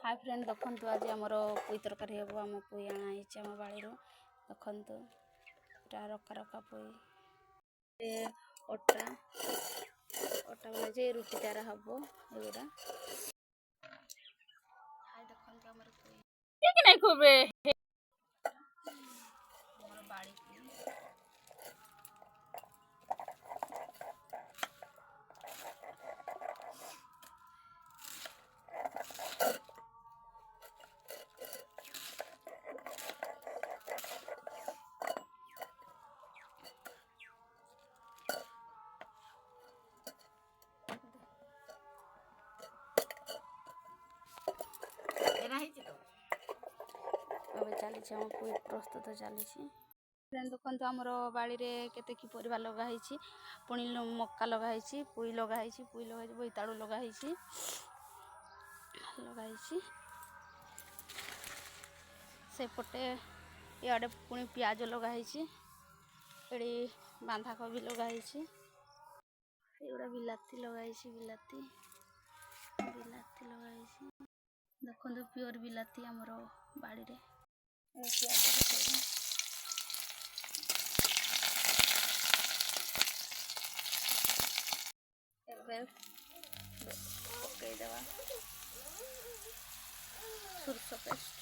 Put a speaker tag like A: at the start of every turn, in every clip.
A: Hi friend देखु आज आमर पुई तरकारी हे आम पुई आना आम बाड़ी देखु रका रका पुई अटा अटा बोला जे रुटी तार हम एगुड़ा हाय देखु आमर पुई बाड़ी चली पुई प्रस्तुत चली फ्रेंड देखो आमर बाड़ी में केते की परिवा लगाई पुणी मक्का लगाई पुई लगाई बोईताड़ू लगाई सेपटे इे पुणी पियाज लगाई एड़ी बांधाकोबी लगाई एगुड़ा बिलाती लगाई बिलाती लगाई देखो प्योर बिलाती आमर बाड़ी रे पकईदेवा सुरस पेस्ट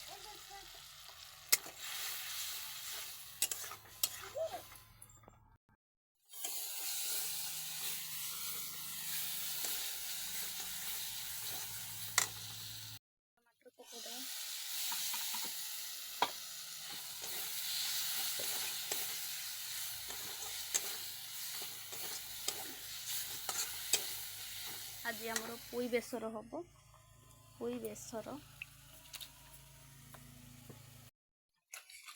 A: टमाटर पकईदेवा आज आमर पुई बेसर हम पुई बेसर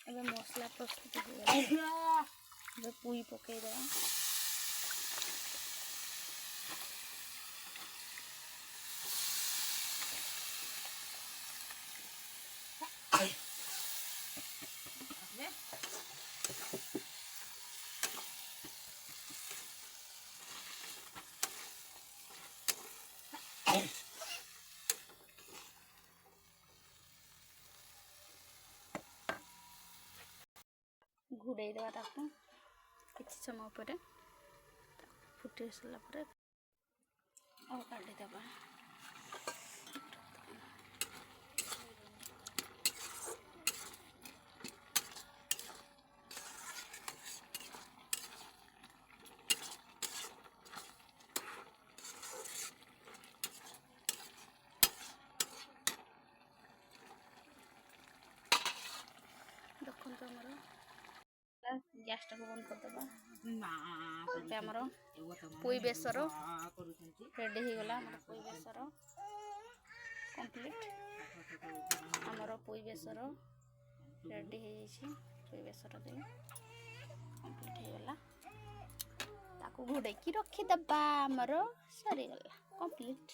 A: एबे मसला प्रस्तुत हो पुई पकईदेवा घोड़े देवा किसी समय पर फुटे सारापर काढ़ीदेवा देखो आमर गैस टाक बंद करदे आमर पुई बेसर रेडी हो गला पुई बेसर कंप्लीट आमर पुई बेसर रेडी हो पुई बेसर दे कंप्लीट हो गला ताकू घोड़े की रखीदबा आमर सरीगला कंप्लीट।